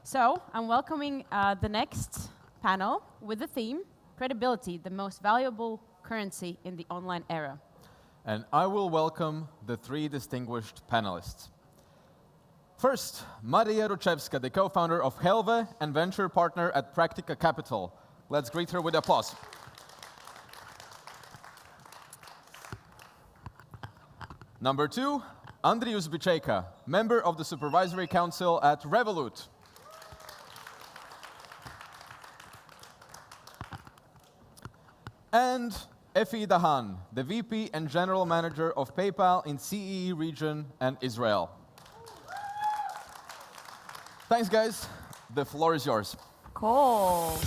So I'm welcoming the next panel with the theme, Credibility, the most valuable currency in the online era. And I will welcome the three distinguished panelists. First, Marija Rucevska, the co-founder of Helve and venture partner at Practica Capital. Let's greet her with applause. Number two, Andrius Bičeika, member of the Supervisory Council at Revolut. And Efi Dahan, the VP and General Manager of PayPal in CEE region and Israel. Thanks, guys. The floor is yours. Cool.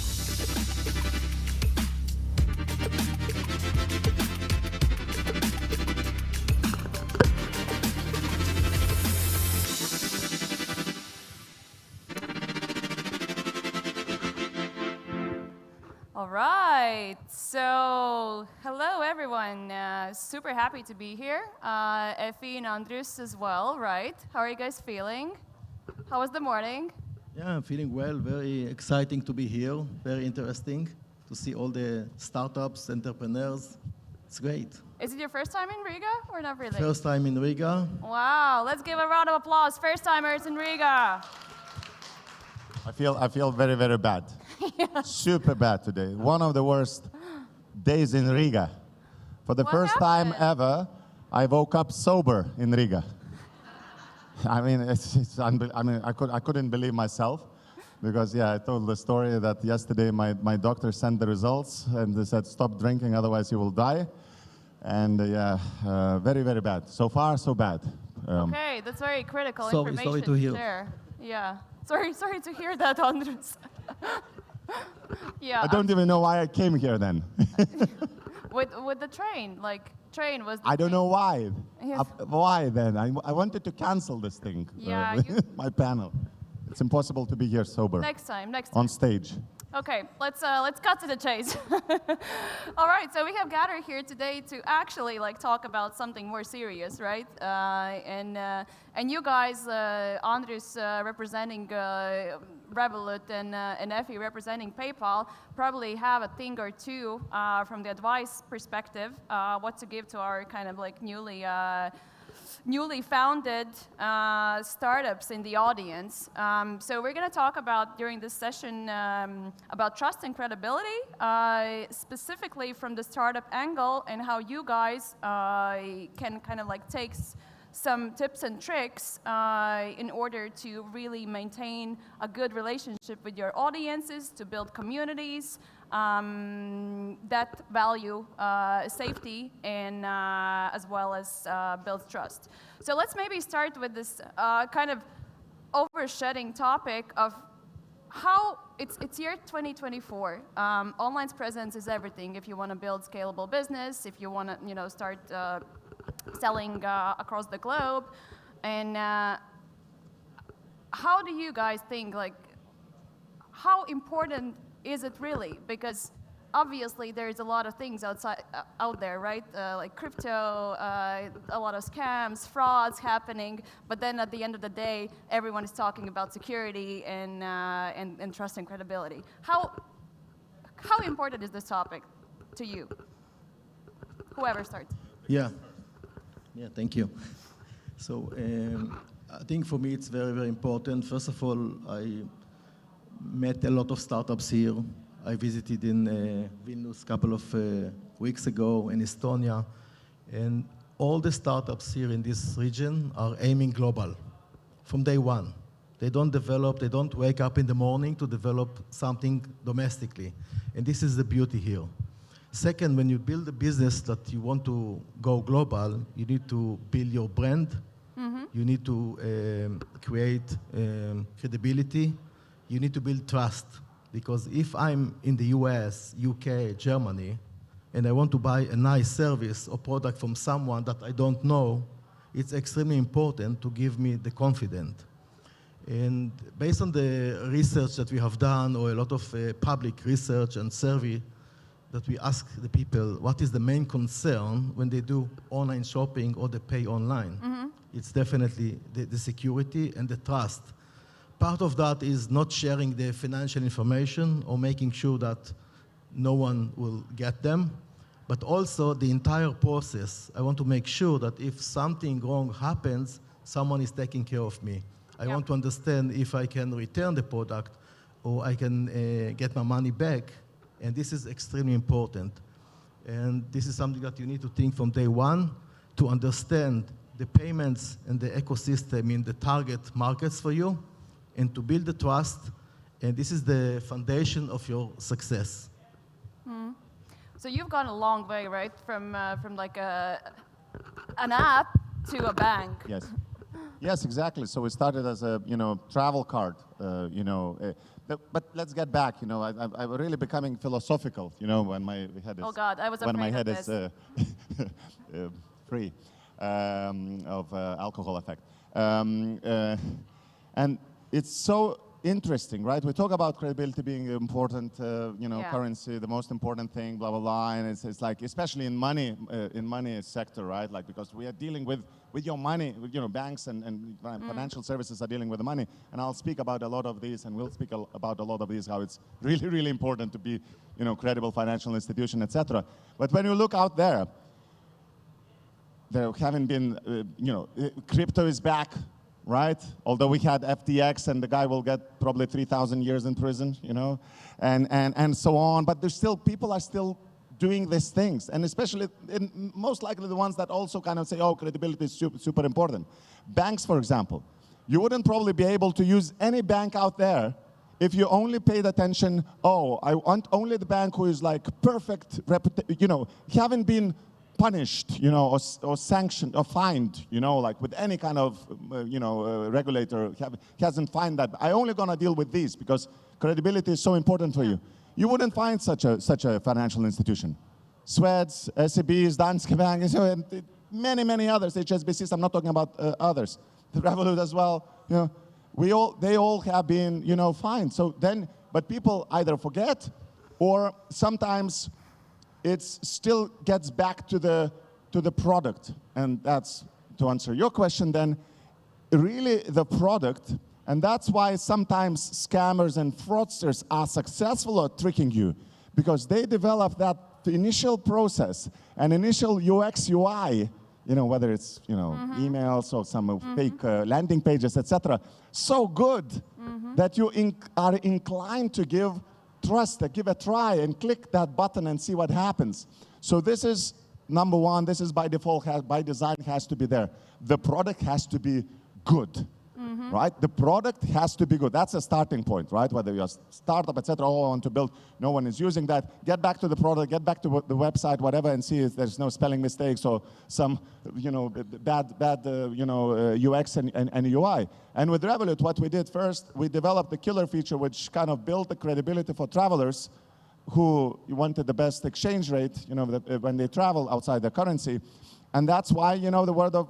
All right, so hello everyone. Super happy to be here. Efi and Andrius as well, right? How are you guys feeling? How was the morning? Yeah, I'm feeling well. Very exciting to be here. Very interesting to see all the startups, entrepreneurs. It's great. Is it your first time in Riga or not really? First time in Riga. Wow, let's give a round of applause. First timers in Riga. I feel very, very bad. Yeah. Super bad today. One of the worst days in Riga. For the What first time happened? ever, I woke up sober in Riga. I mean, I couldn't believe myself because, yeah, I told the story that yesterday my doctor sent the results and they said, stop drinking, otherwise you will die. And yeah, very, very bad. So far, so bad. Okay, that's very critical Sorry information to hear. there. Yeah, sorry to hear that, Andrius. Yeah, I don't even know why I came here then. with the train, like train was. I don't know why. Yes. Why then? I wanted to cancel this thing. Yeah, my panel. It's impossible to be here sober. Next time. On stage. Okay, let's cut to the chase. All right, so we have gathered here today to actually talk about something more serious, right? And you guys, Andrius representing Revolut and Efi representing PayPal, probably have a thing or two from the advice perspective, what to give to our kind of newly founded startups in the audience. So we're going to talk about, during this session, about trust and credibility, specifically from the startup angle, and how you guys can kind of take some tips and tricks in order to really maintain a good relationship with your audiences, to build communities that value safety and as well as build trust. So let's maybe start with this kind of overshedding topic of how it's year 2024. Online presence is everything. If you want to build scalable business, if you want to start selling across the globe, and how do you guys think, how important is it really? Because obviously there's a lot of things out there, right? Like crypto, a lot of scams, frauds happening, but then at the end of the day, everyone is talking about security and trust and credibility. How important is this topic to you? Whoever starts. Yeah, thank you. So I think for me it's very, very important. First of all, I met a lot of startups here. I visited in Vilnius a couple of weeks ago, in Estonia, and all the startups here in this region are aiming global from day one. They don't wake up in the morning to develop something domestically, and this is the beauty here. Second, when you build a business that you want to go global, you need to build your brand, you need to create credibility, you need to build trust. Because if I'm in the US, UK, Germany, and I want to buy a nice service or product from someone that I don't know, it's extremely important to give me the confidence. And based on the research that we have done, or a lot of public research and survey that we ask the people, what is the main concern when they do online shopping or they pay online? It's definitely the security and the trust. part of that is not sharing the financial information or making sure that no one will get them, but also the entire process. I want to make sure that if something wrong happens, someone is taking care of me. I want to understand if I can return the product or I can get my money back, and this is extremely important. And this is something that you need to think from day one to understand the payments and the ecosystem in the target markets for you, and to build the trust, and this is the foundation of your success. So you've gone a long way, right? From like an app to a bank. Yes. Yes, exactly. So we started as a travel card, but let's get back. I'm really becoming philosophical. When my head is Oh God, I was when my afraid head of this. is free of alcohol effect, and it's so interesting, right? We talk about credibility being important, currency, the most important thing, blah blah blah, and it's like, especially in money sector, right? Like, because we are dealing with your money, banks and financial services are dealing with the money, and I'll speak about a lot of these, and we'll speak about a lot of these, how it's really, really important to be, credible financial institution, etc. But when you look out there haven't been, crypto is back. Right? Although we had FTX and the guy will get probably 3,000 years in prison, and so on. But there's still, people are still doing these things. And especially, most likely the ones that also kind of say, oh, credibility is super, super important. Banks, for example. You wouldn't probably be able to use any bank out there if you only paid attention, oh, I want only the bank who is like perfect, haven't been punished, or sanctioned or fined, like with any kind of, regulator hasn't fined that. I only gonna deal with these because credibility is so important for you. You wouldn't find such a financial institution. Sweds, SEBs, Danske Bank, and many, many others, HSBCs. I'm not talking about others. Revolut as well. They all have been, fined. So then, but people either forget, or sometimes it still gets back to the product. And that's, to answer your question then, really the product. And that's why sometimes scammers and fraudsters are successful at tricking you, because they develop that initial process and initial UX, UI, whether it's emails or some fake landing pages, etc., so good that you are inclined to give a try and click that button and see what happens. So this is number one. This is by default, by design, has to be there. The product has to be good, right? The product has to be good. That's a starting point, right? Whether you're a startup, etc., or want to build, no one is using that. Get back to the product, get back to the website, whatever, and see if there's no spelling mistakes or some, bad UX and UI. And with Revolut, what we did first, we developed the killer feature, which kind of built the credibility for travelers who wanted the best exchange rate, when they travel outside their currency. And that's why, the word of,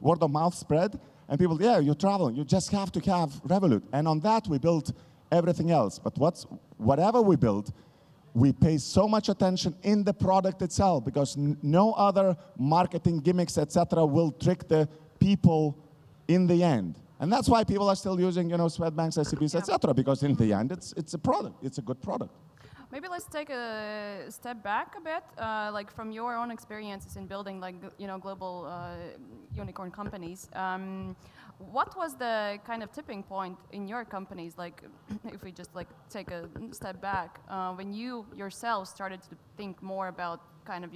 word of mouth spread, and people, yeah, you travel, you just have to have Revolut. And on that, we built everything else. But whatever we build, we pay so much attention in the product itself, because no other marketing gimmicks, etc., will trick the people in the end. And that's why people are still using, Swedbanks, SEBs, etc., because in the end, it's a product. It's a good product. Maybe let's take a step back a bit, like from your own experiences in building, like, global unicorn companies. What was the kind of tipping point in your companies, like, if we just like take a step back, when you yourself started to think more about kind of,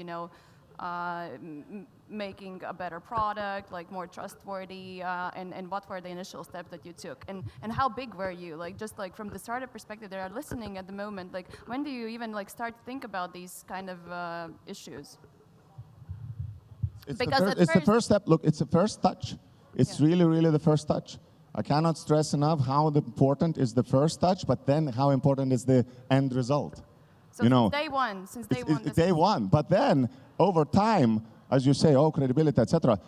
making a better product, like more trustworthy, and what were the initial steps that you took, and how big were you, like, just like from the startup perspective that are listening at the moment, like when do you even like start to think about these kind of issues? It's the first step. Look, it's the first touch. It's really, really the first touch. I cannot stress enough how important is the first touch, but then how important is the end result. So since day one. It's day one. But then, over time, as you say, credibility, etc.,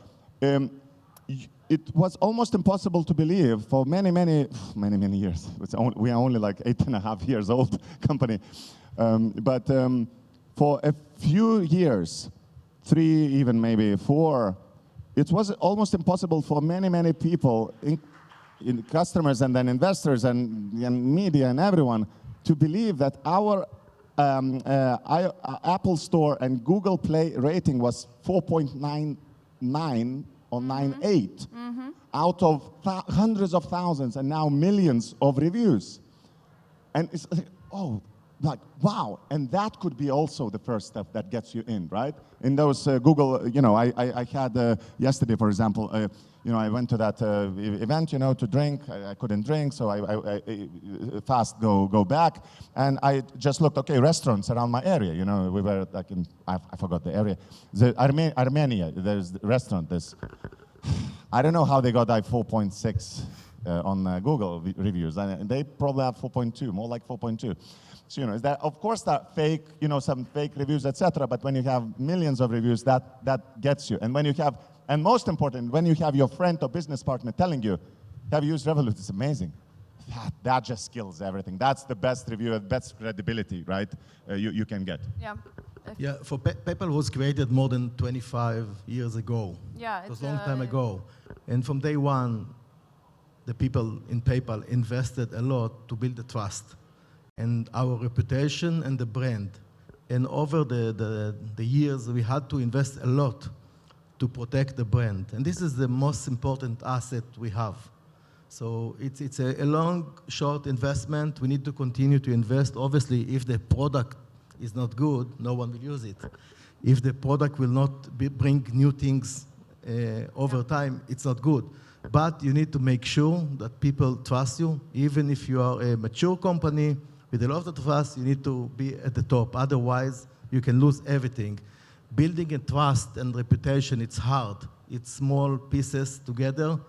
it was almost impossible to believe for many, many years. We are only like 8.5 years old company. But for a few years, 3, even maybe 4, it was almost impossible for many, many people, customers and then investors and media and everyone to believe that our Apple Store and Google Play rating was 4.99 or 98 out of hundreds of thousands and now millions of reviews. And it's like, oh, like, wow. And that could be also the first step that gets you in, right? In those Google, I had yesterday, for example, I went to that event, to drink. I couldn't drink, so I fast go back. And I just looked, okay, restaurants around my area. We were like in, I forgot the area. The Armenia, there's the restaurant. I don't know how they got that 4.6 on Google reviews. And they probably have 4.2, more like 4.2. So, is that, of course, that fake, some fake reviews, etc. But when you have millions of reviews, that gets you. And when you have, and most important, when you have your friend or business partner telling you, have you used Revolut? It's amazing. That just kills everything. That's the best review, best credibility, right? You can get. Yeah. Yeah, for PayPal was created more than 25 years ago. Yeah, it was a long time ago. And from day one, the people in PayPal invested a lot to build the trust and our reputation and the brand. And over the years, we had to invest a lot to protect the brand. And this is the most important asset we have. So it's a long, short investment. We need to continue to invest. Obviously, if the product is not good, no one will use it. If the product will not bring new things over time, it's not good. But you need to make sure that people trust you. Even if you are a mature company with a lot of trust, you need to be at the top. Otherwise, you can lose everything. Building a trust and reputation, it's hard. It's small pieces together,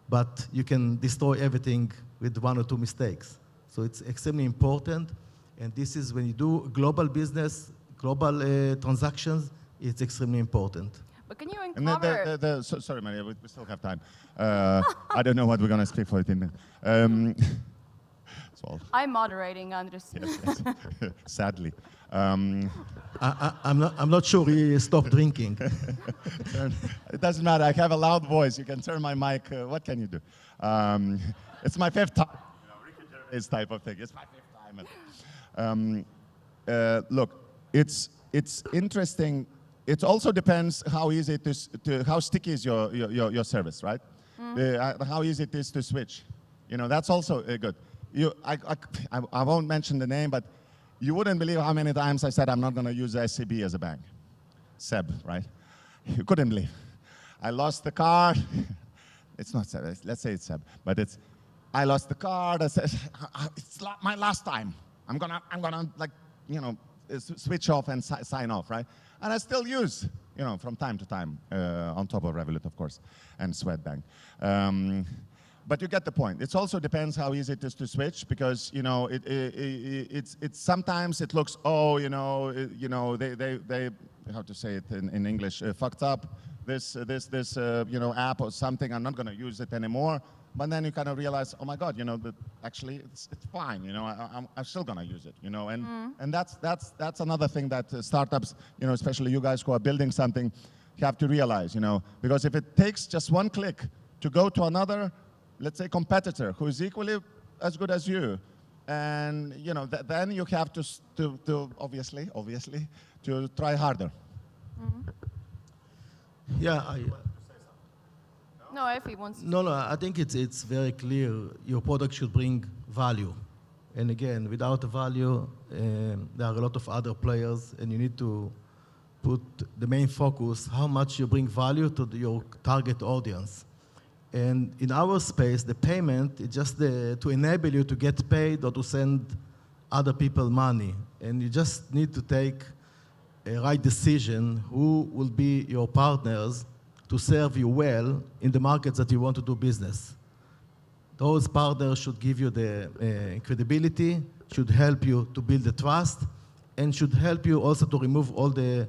but you can destroy everything with one or two mistakes. So it's extremely important. And this is when you do global business, global transactions, it's extremely important. But can you uncover... Sorry, Marija, we still have time. I don't know what we're going to speak for 18 minutes. I'm moderating, Andrius. Yes. Sadly. I'm not sure he stopped drinking. It doesn't matter. I have a loud voice. You can turn my mic. What can you do? It's my fifth time. Ricky Gervais type of thing. It's my fifth time. Look, it's interesting. It also depends how easy it is how sticky is your service, right? How easy it is to switch. That's also good. I won't mention the name, but you wouldn't believe how many times I said I'm not going to use SEB as a bank. SEB, right? You couldn't believe. I lost the card. It's not SEB. Let's say it's SEB, but I lost the card. I said it's my last time. I'm gonna switch off and sign off, right? And I still use, from time to time, on top of Revolut, of course, and Swedbank. But you get the point. It also depends how easy it is to switch, because it's sometimes it looks they how to say it in English, fucked up this app or something. I'm not going to use it anymore. But then you kind of realize, oh my God, that actually it's fine. I'm still going to use it. And that's another thing that startups, especially you guys who are building something, have to realize. Because if it takes just one click to go to another, let's say, competitor who is equally as good as you, and then you have to obviously to try harder. Yeah. No, if he wants to. No, I think it's very clear. Your product should bring value. And again, without the value, there are a lot of other players, and you need to put the main focus, how much you bring value to your target audience. And in our space, the payment is just to enable you to get paid or to send other people money. And you just need to take a right decision who will be your partners to serve you well in the markets that you want to do business. Those partners should give you the credibility, should help you to build the trust, and should help you also to remove all the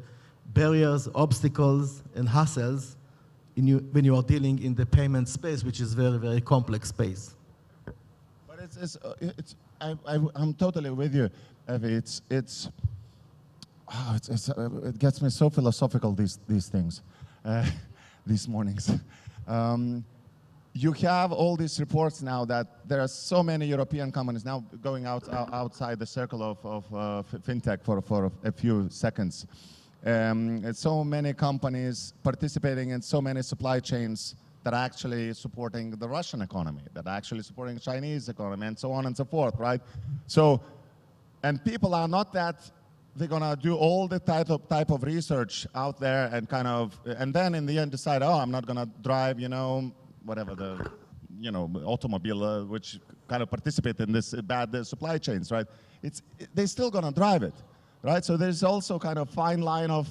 barriers, obstacles, and hassles when you are dealing in the payment space, which is very, very complex space. But I'm totally with you, Evie. It gets me so philosophical, these things, these mornings. you have all these reports now that there are so many European companies now going outside the circle of fintech for a few seconds. And so many companies participating in so many supply chains that are actually supporting the Russian economy, that are actually supporting the Chinese economy, and so on and so forth, right? So, and people are not that they're gonna do all the type of research out there and kind of, and then in the end decide, oh, I'm not gonna drive, whatever the, automobile, which kind of participate in this bad supply chains, right? They're still gonna drive it, right? So there's also kind of fine line of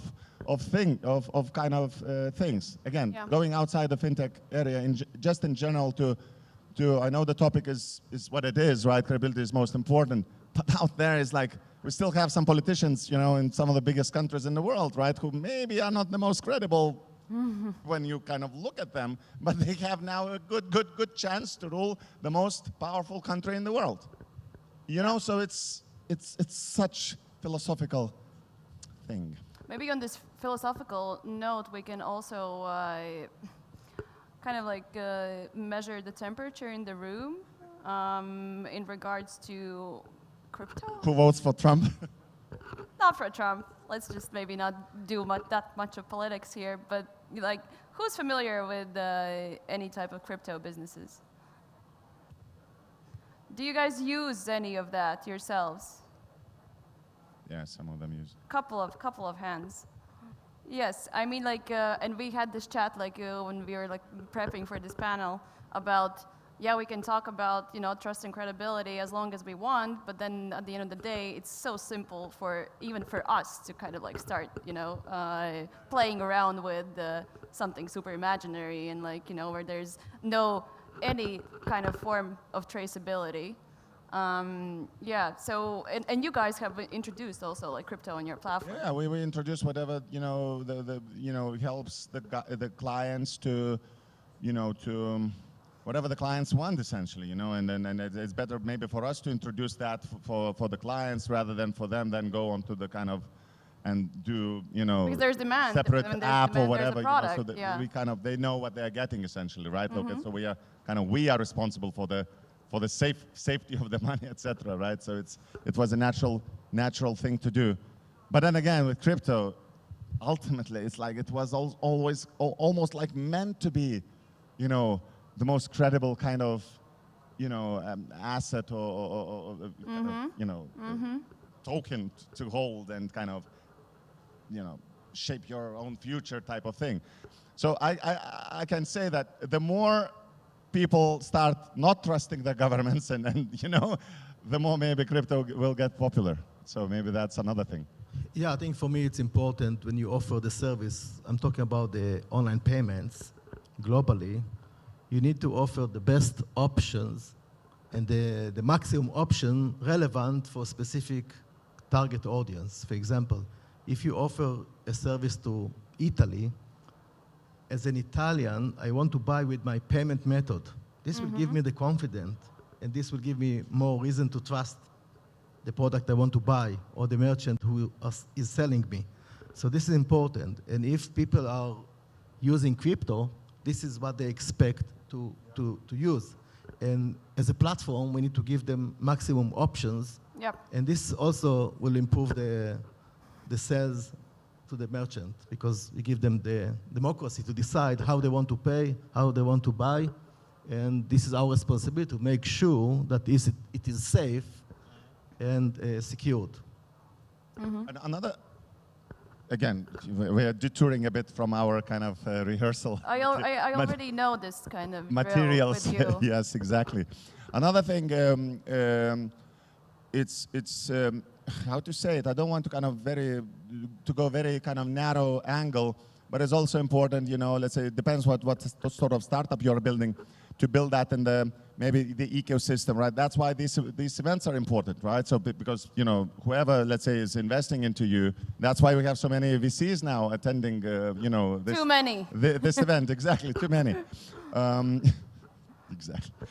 things. Again, going outside the fintech area, just in general to, I know the topic is what it is, right? Credibility is most important, but out there is like, we still have some politicians, in some of the biggest countries in the world, right, who maybe are not the most credible when you kind of look at them, but they have now a good chance to rule the most powerful country in the world. So it's such philosophical thing. Maybe on this philosophical note, we can also measure the temperature in the room in regards to crypto. Who votes for Trump? Not for Trump. Let's just maybe not do that much of politics here, but who's familiar with any type of crypto businesses? Do you guys use any of that yourselves? Yeah, some of them use. Couple of hands. Yes, I mean and we had this chat when we were prepping for this panel about we can talk about trust and credibility as long as we want, but then at the end of the day, it's so simple even for us to kind of start playing around with something super imaginary and where there's any kind of form of traceability. So and you guys have introduced also crypto on your platform. Yeah, we introduce whatever helps the clients to whatever the clients want, essentially, and it's better maybe for us to introduce that for the clients rather than for them then go on to the kind of and do because there's demand, separate app or whatever, product, so that we kind of they know what they're getting essentially, right? Okay, so we are responsible for the safety of the money, etc., right? So it was a natural thing to do, but then again with crypto, ultimately it's it was always almost meant to be, the most credible kind of, asset or token to hold and kind of, shape your own future type of thing. So I can say that the more people start not trusting the governments and the more maybe crypto will get popular. So maybe that's another thing. Yeah, I think for me it's important when you offer the service, I'm talking about the online payments globally, you need to offer the best options and the maximum option relevant for specific target audience. For example, if you offer a service to Italy, as an Italian, I want to buy with my payment method. This will give me the confidence, and this will give me more reason to trust the product I want to buy or the merchant who is selling me. So this is important. And if people are using crypto, this is what they expect to use. And as a platform, we need to give them maximum options. Yep. And this also will improve the sales to the merchant because we give them the democracy to decide how they want to pay, how they want to buy. And this is our responsibility to make sure that it is safe and secured. And another, again, we are detouring a bit from our kind of rehearsal. I already know this kind of materials. With you. Yes, exactly. Another thing, it's how to say it. I don't want to go very kind of narrow angle, but it's also important. Let's say it depends what sort of startup you're building, to build that in maybe the ecosystem, right? That's why these events are important, right? So because whoever, let's say, is investing into you, that's why we have so many VCs now attending. Too many. This event, exactly, too many. Exactly.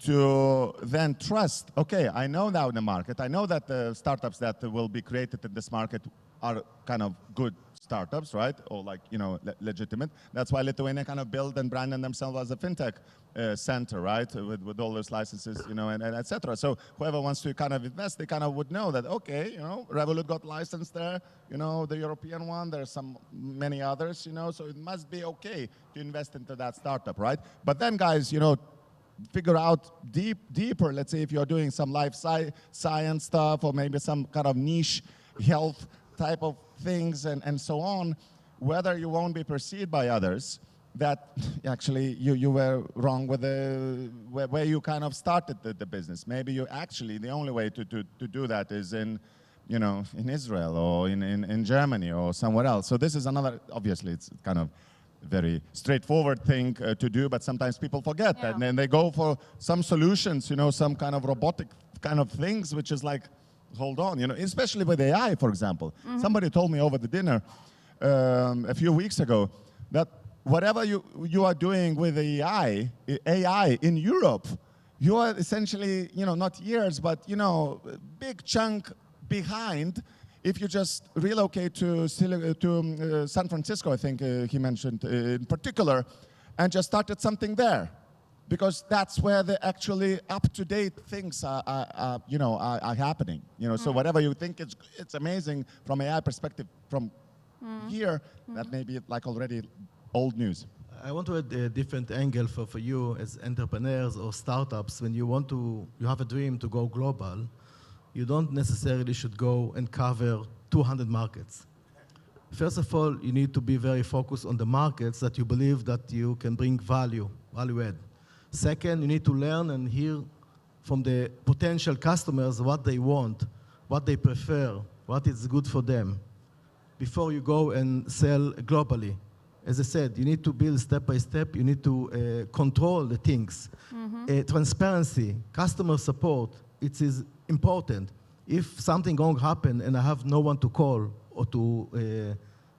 To then trust, okay, I know now the market, I know that the startups that will be created in this market are kind of good startups, right? Or like, legitimate. That's why Lithuania kind of built and branded themselves as a fintech center, right? With all those licenses, and et cetera. So whoever wants to kind of invest, they kind of would know that, okay, Revolut got licensed there, the European one, there's many others, so it must be okay to invest into that startup, right? But then guys, figure out deeper, let's say if you're doing some life science stuff or maybe some kind of niche health type of things and so on, whether you won't be perceived by others that actually you were wrong with where you kind of started the business. Maybe you actually, the only way to do that is in Israel or in Germany or somewhere else. So this is another, obviously it's kind of very straightforward thing to do, but sometimes people forget that, and then they go for some solutions, some kind of robotic kind of things, which is like, hold on, especially with AI, for example. Somebody told me over the dinner a few weeks ago that whatever you are doing with AI in Europe, you are essentially, not years, but, big chunk behind if you just relocate to San Francisco, I think he mentioned in particular, and just started something there. Because that's where the actually up-to-date things are happening. So whatever you think it's amazing from AI perspective from here, that may be like already old news. I want to add a different angle for you as entrepreneurs or startups. When you have a dream to go global, you don't necessarily should go and cover 200 markets. First of all, you need to be very focused on the markets that you believe that you can bring value add. Second, you need to learn and hear from the potential customers what they want, what they prefer, what is good for them, before you go and sell globally. As I said, you need to build step by step. You need to control the things. Transparency, customer support, it is important. If something going to happen and I have no one to call or to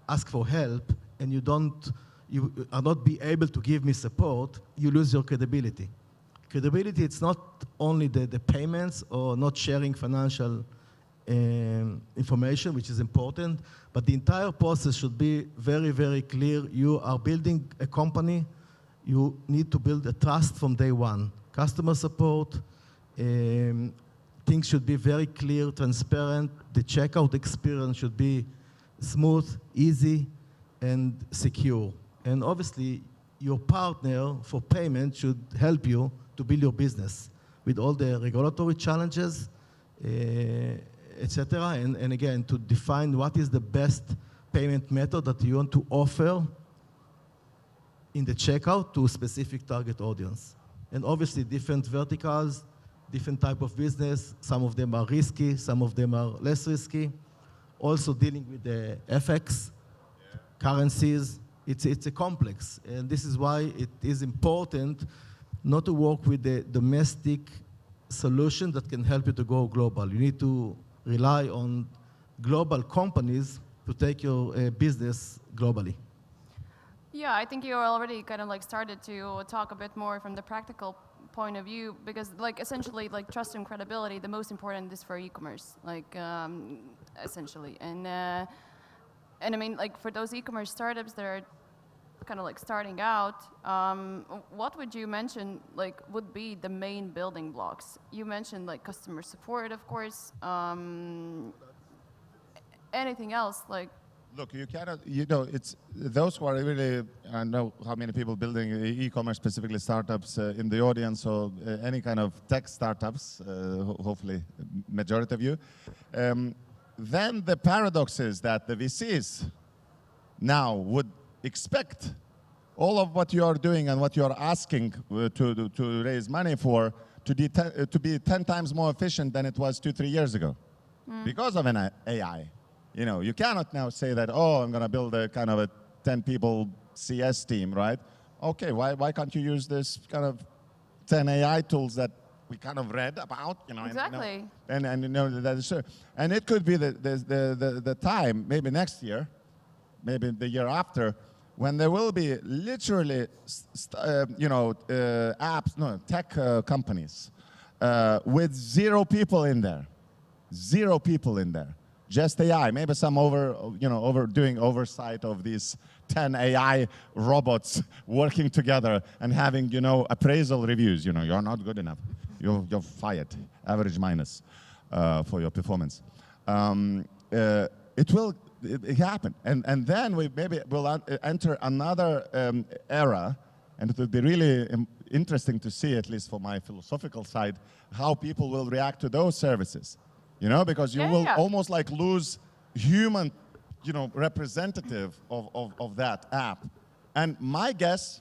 ask for help, and you are not be able to give me support, you lose your credibility. Credibility, it's not only the payments or not sharing financial information, which is important, but the entire process should be very, very clear. You are building a company. You need to build a trust from day one. Customer support, things should be very clear, transparent. The checkout experience should be smooth, easy, and secure. And obviously, your partner for payment should help you to build your business with all the regulatory challenges, etc. And again, to define what is the best payment method that you want to offer in the checkout to a specific target audience. And obviously, different verticals, different type of business. Some of them are risky, some of them are less risky. Also dealing with the FX, currencies, it's a complex. And this is why it is important not to work with the domestic solution that can help you to go global. You need to rely on global companies to take your business globally. Yeah, I think you already kind of like started to talk a bit more from the practical point of view, because like essentially like trust and credibility, the most important is for e-commerce, like essentially. And I mean, like for those e-commerce startups that are kind of like starting out, what would you mention like would be the main building blocks? You mentioned like customer support, of course. Anything else like? Look, you cannot, it's those who are really, I know how many people building e-commerce, specifically startups in the audience, or any kind of tech startups, hopefully majority of you. Then the paradox is that the VCs now would expect all of what you are doing and what you are asking to raise money for to be 10 times more efficient than it was 2-3 years ago because of an AI. You cannot now say that, oh, I'm going to build a kind of a 10 people CS team, right? Okay, why can't you use this kind of 10 AI tools that we kind of read about? Exactly. And that is true. And it could be the time, maybe next year, maybe the year after, when there will be literally, tech companies with 0 people in there. 0 people in there. just AI. Maybe some doing oversight of these 10 AI robots working together and having, appraisal reviews. You're not good enough. You're fired, average minus for your performance. It will happen. And then we'll enter another era, and it will be really interesting to see, at least for my philosophical side, how people will react to those services. Because you will almost like lose human, representative of that app. And my guess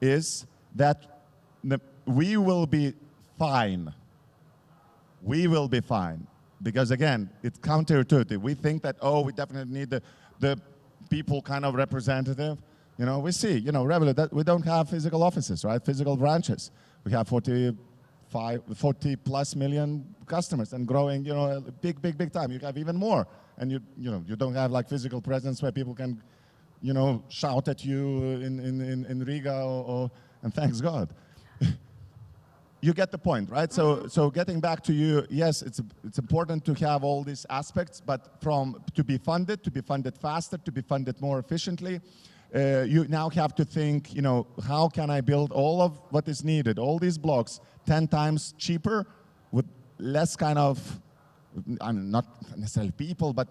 is that we will be fine. We will be fine. Because again, it's counterintuitive. We think that, we definitely need the people kind of representative. We see, Revolut, that we don't have physical offices, right? Physical branches. We have 40 plus million customers and growing, big time. You have even more. And you don't have like physical presence where people can, shout at you in Riga and thanks God. You get the point, right? So getting back to you, yes, it's important to have all these aspects, but to be funded faster, to be funded more efficiently, you now have to think, how can I build all of what is needed, all these blocks, 10 times cheaper with less kind of, not necessarily people, but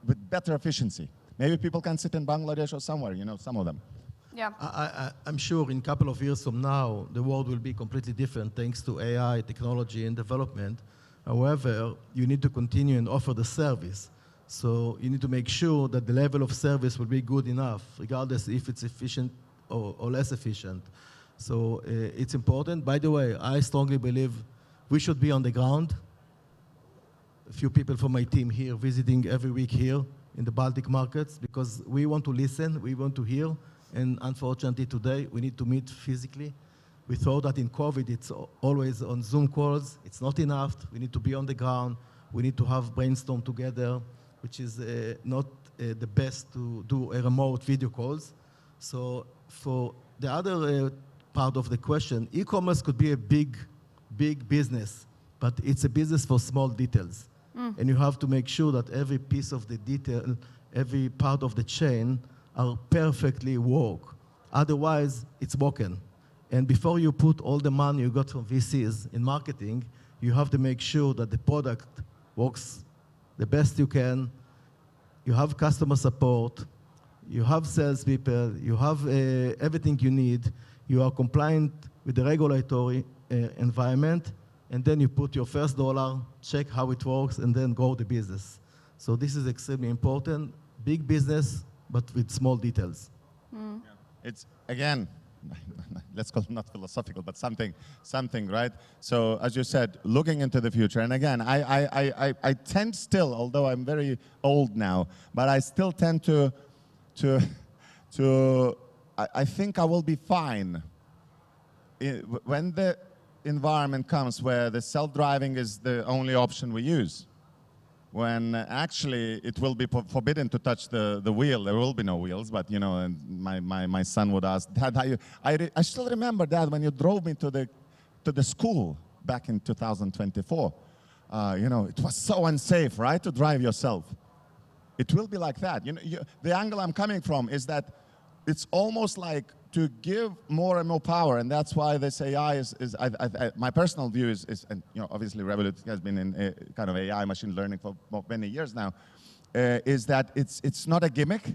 with better efficiency. Maybe people can sit in Bangladesh or somewhere, some of them. Yeah. I'm sure in a couple of years from now, the world will be completely different thanks to AI, technology, and development. However, you need to continue and offer the service. So you need to make sure that the level of service will be good enough, regardless if it's efficient or less efficient. So it's important. By the way, I strongly believe we should be on the ground. A few people from my team here visiting every week here in the Baltic markets because we want to listen, we want to hear. And unfortunately today, we need to meet physically. We thought that in COVID, it's always on Zoom calls. It's not enough. We need to be on the ground. We need to have brainstorm together, which is not the best to do a remote video calls. So for the other part of the question, e-commerce could be a big business, but it's a business for small details. And you have to make sure that every piece of the detail, every part of the chain are perfectly work. Otherwise, it's broken. And before you put all the money you got from VCs in marketing, you have to make sure that the product works the best you can. You have customer support, you have salespeople, you have everything you need. You are compliant with the regulatory environment, and then you put your first dollar, check how it works, and then grow the business. So this is extremely important. Big business, but with small details. It's, again, let's call it not philosophical, but something, right? So as you said, looking into the future, and again, I tend still, although I'm very old now, but I still tend to I think I will be fine when the environment comes where the self-driving is the only option we use. When actually it will be forbidden to touch the wheel. There will be no wheels, but and my son would ask, Dad, I still remember, Dad, when you drove me to the school back in 2024. It was so unsafe, right, to drive yourself. It will be like that. The angle I'm coming from is that it's almost like to give more and more power, and that's why this AI is my personal view is, and obviously Revolut has been in kind of AI machine learning for many years now, is that it's not a gimmick.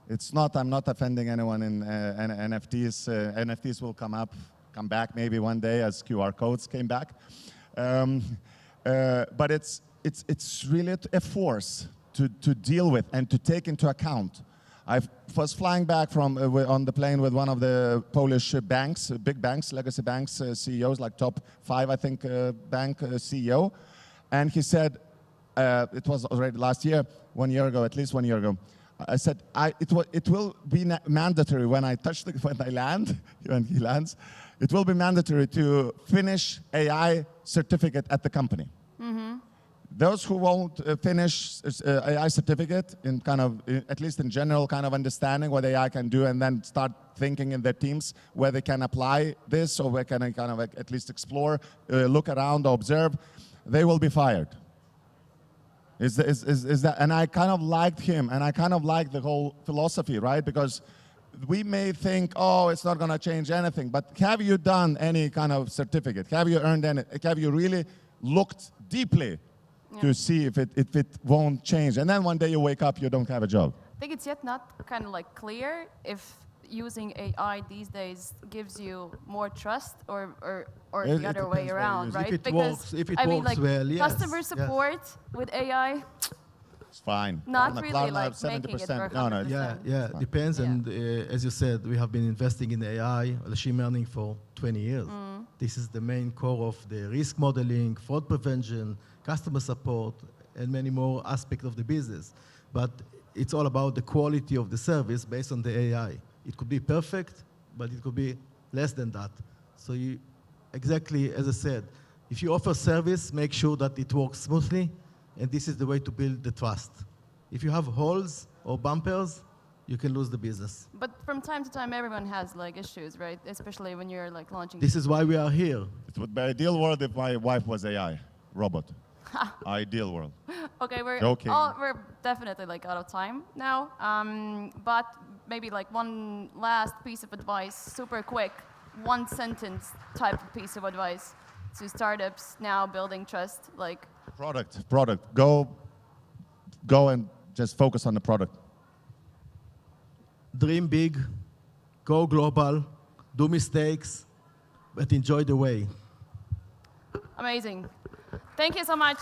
It's not. I'm not offending anyone in NFTs. NFTs will come back maybe one day as QR codes came back, but it's really a force to deal with and to take into account. I was flying back from on the plane with one of the Polish banks, big banks, legacy banks, CEOs, like top 5, I think, bank CEO. And he said, it was already last year, 1 year ago, at least 1 year ago. I said, it will be mandatory when I land, when he lands, it will be mandatory to finish AI certificate at the company. Those who won't finish AI certificate in kind of, at least in general kind of understanding what AI can do, and then start thinking in their teams where they can apply this, or where can I kind of at least explore, look around, observe, they will be fired. Is that, and I kind of liked him, and I kind of liked the whole philosophy, right? Because we may think, oh, it's not going to change anything, but have you done any kind of certificate? Have you earned any? Have you really looked deeply to see if it won't change? And then one day you wake up, you don't have a job. I think it's yet not kind of like clear if using AI these days gives you more trust or the other way around, right? If it works well, yes. Customer support with AI, It's fine. not On the really cloud, like 70%. making it work. No, no, 100%. Yeah, depends. Yeah. And as you said, we have been investing in AI, machine learning for 20 years. This is the main core of the risk modeling, fraud prevention, customer support, and many more aspects of the business. But it's all about the quality of the service based on the AI. It could be perfect, but it could be less than that. So you, exactly as I said, if you offer service, make sure that it works smoothly, and this is the way to build the trust. If you have holes or bumpers, you can lose the business. But from time to time, everyone has like issues, right? Especially when you're like launching. This is why we are here. It would be ideal world if my wife was AI, robot. Ideal world. Okay, we're definitely like out of time now. But maybe like one last piece of advice, super quick, one sentence type of piece of advice to startups now building trust, like. Product. Go and just focus on the product. Dream big, go global, do mistakes, but enjoy the way. Amazing. Thank you so much.